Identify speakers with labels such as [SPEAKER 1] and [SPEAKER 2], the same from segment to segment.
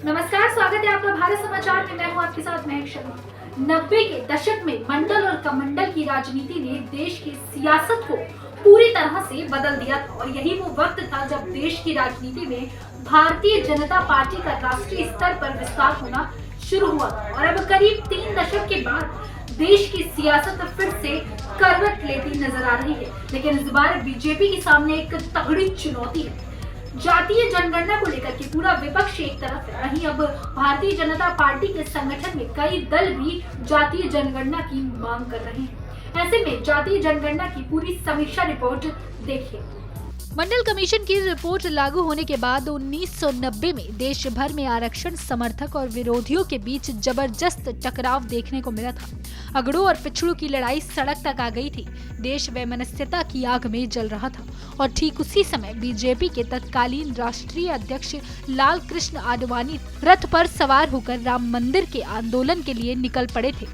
[SPEAKER 1] नमस्कार, स्वागत है आपका भारत समाचार में। मैं हूं आपके साथ महक शर्मा। 90 के दशक में मंडल और कमंडल की राजनीति ने देश की सियासत को पूरी तरह से बदल दिया था और यही वो वक्त था जब देश की राजनीति में भारतीय जनता पार्टी का राष्ट्रीय स्तर पर विस्तार होना शुरू हुआ और अब करीब 3 दशक के बाद देश की सियासत फिर से करवट लेती नजर आ रही है। लेकिन इस बार बीजेपी के सामने एक तगड़ी चुनौती है। जातीय जनगणना को लेकर के पूरा विपक्ष एक तरफ है, वहीं अब भारतीय जनता पार्टी के संगठन में कई दल भी जातीय जनगणना की मांग कर रहे हैं। ऐसे में जातीय जनगणना की पूरी समीक्षा रिपोर्ट देखिए। मंडल कमीशन की रिपोर्ट लागू होने के बाद 1990 में देश भर में आरक्षण समर्थक और विरोधियों के बीच जबरदस्त टकराव देखने को मिला था। अगड़ों और पिछड़ों की लड़ाई सड़क तक आ गई थी। देश वैमनस्यता की आग में जल रहा था और ठीक उसी समय बीजेपी के तत्कालीन राष्ट्रीय अध्यक्ष लाल कृष्ण आडवाणी रथ पर सवार होकर राम मंदिर के आंदोलन के लिए निकल पड़े थे।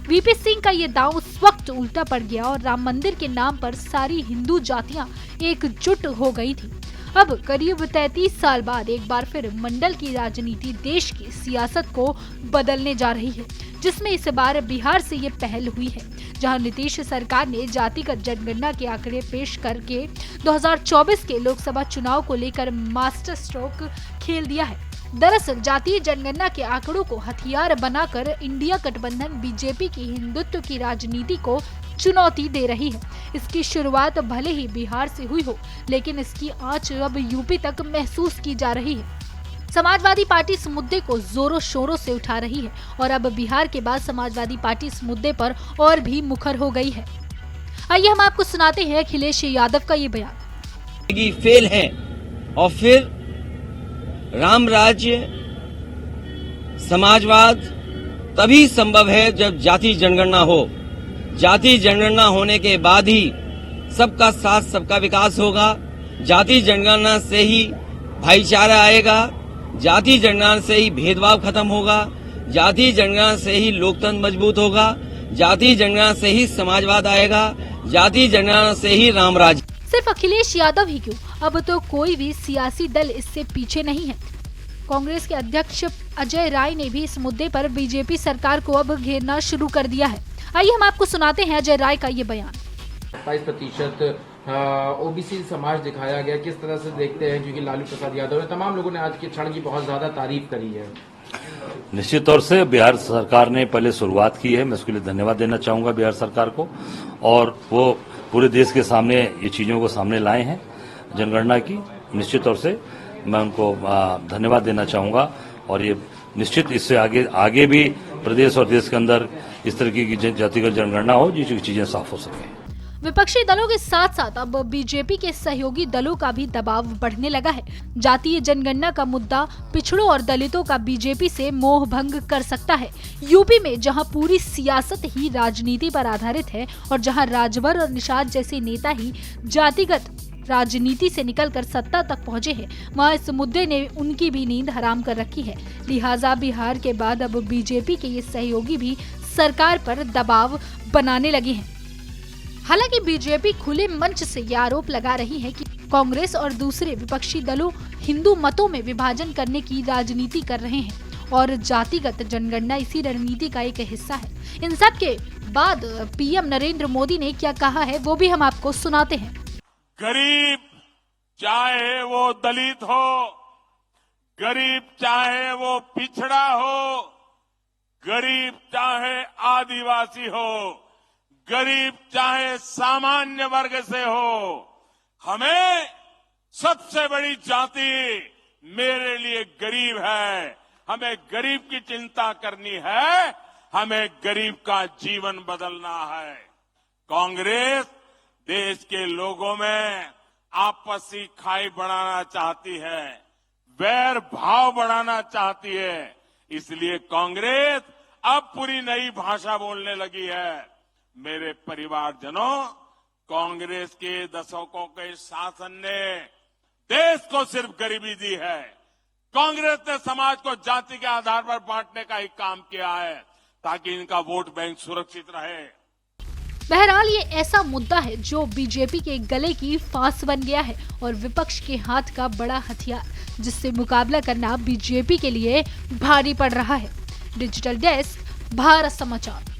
[SPEAKER 1] वीपी सिंह का ये दांव उस वक्त उल्टा पड़ गया और राम मंदिर के नाम पर सारी हिंदू जातियां एकजुट हो गई थी। अब करीब 33 साल बाद एक बार फिर मंडल की राजनीति देश की सियासत को बदलने जा रही है, जिसमें इस बार बिहार से ये पहल हुई है, जहां नीतीश सरकार ने जातिगत जनगणना के आंकड़े पेश करके 2024 के लोकसभा चुनाव को लेकर मास्टर स्ट्रोक खेल दिया है। दरअसल जातीय जनगणना के आंकड़ों को हथियार बनाकर इंडिया गठबंधन बीजेपी की हिंदुत्व की राजनीति को चुनौती दे रही है। इसकी शुरुआत भले ही बिहार से हुई हो, लेकिन इसकी आंच अब यूपी तक महसूस की जा रही है। समाजवादी पार्टी इस मुद्दे को जोरों शोरों से उठा रही है और अब बिहार के बाद समाजवादी पार्टी इस मुद्दे पर और भी मुखर हो गई है। आइए हम आपको सुनाते हैं अखिलेश यादव का ये बयान।
[SPEAKER 2] फेल है और फिर राम राज्य समाजवाद तभी संभव है जब जाति जनगणना हो। जाति जनगणना होने के बाद ही सबका साथ सबका विकास होगा। जाति जनगणना से ही भाईचारा आएगा। जाति जनगणना से ही भेदभाव खत्म होगा। जाति जनगणना से ही लोकतंत्र मजबूत होगा। जाति जनगणना से ही समाजवाद आएगा। जाति जनगणना से ही राम राज्य।
[SPEAKER 1] सिर्फ अखिलेश यादव ही क्यों, अब तो कोई भी सियासी दल इससे पीछे नहीं है। कांग्रेस के अध्यक्ष अजय राय ने भी इस मुद्दे पर बीजेपी सरकार को अब घेरना शुरू कर दिया है। आइए हम आपको सुनाते हैं अजय राय का ये बयान।
[SPEAKER 3] 27% ओबीसी समाज दिखाया गया, किस तरह से देखते हैं, क्योंकि लालू प्रसाद यादव ने तमाम लोगों ने आज के क्षण की बहुत ज्यादा तारीफ करी है।
[SPEAKER 4] निश्चित तौर से बिहार सरकार ने पहले शुरुआत की है, मैं उसके लिए धन्यवाद देना चाहूंगा बिहार सरकार को, और वो पूरे देश के सामने ये चीजों को सामने लाए हैं जनगणना की। निश्चित तौर से मैं उनको धन्यवाद देना चाहूंगा और ये निश्चित इससे आगे भी प्रदेश और देश के अंदर इस तरह की जातिगत जनगणना हो जिसकी चीजें साफ हो सके।
[SPEAKER 1] विपक्षी दलों के साथ साथ अब बीजेपी के सहयोगी दलों का भी दबाव बढ़ने लगा है। जातीय जनगणना का मुद्दा पिछड़ों और दलितों का बीजेपी से मोह भंग कर सकता है। यूपी में जहां पूरी सियासत ही राजनीति पर आधारित है और जहां राजभर और निषाद जैसे नेता ही जातिगत राजनीति से निकलकर सत्ता तक पहुंचे हैं, वहां इस मुद्दे ने उनकी भी नींद हराम कर रखी है। लिहाजा बिहार के बाद अब बीजेपी के ये सहयोगी भी सरकार पर दबाव बनाने लगे हैं। हालांकि बीजेपी खुले मंच से यह आरोप लगा रही है कि कांग्रेस और दूसरे विपक्षी दलों हिंदू मतों में विभाजन करने की राजनीति कर रहे हैं और जातिगत जनगणना इसी रणनीति का एक हिस्सा है। इन सब के बाद पीएम नरेंद्र मोदी ने क्या कहा है वो भी हम आपको सुनाते हैं।
[SPEAKER 5] गरीब चाहे वो दलित हो, गरीब चाहे वो पिछड़ा हो, गरीब चाहे आदिवासी हो, गरीब चाहे सामान्य वर्ग से हो, हमें सबसे बड़ी जाति मेरे लिए गरीब है। हमें गरीब की चिंता करनी है, हमें गरीब का जीवन बदलना है। कांग्रेस देश के लोगों में आपसी खाई बढ़ाना चाहती है, वैर भाव बढ़ाना चाहती है। इसलिए कांग्रेस अब पूरी नई भाषा बोलने लगी है। मेरे परिवारजनों, कांग्रेस के दशकों के शासन ने देश को सिर्फ गरीबी दी है। कांग्रेस ने समाज को जाति के आधार पर बांटने का ही काम किया है ताकि इनका वोट बैंक सुरक्षित रहे।
[SPEAKER 1] बहरहाल ये ऐसा मुद्दा है जो बीजेपी के गले की फांस बन गया है और विपक्ष के हाथ का बड़ा हथियार, जिससे मुकाबला करना बीजेपी के लिए भारी पड़ रहा है। डिजिटल डेस्क, भारत समाचार।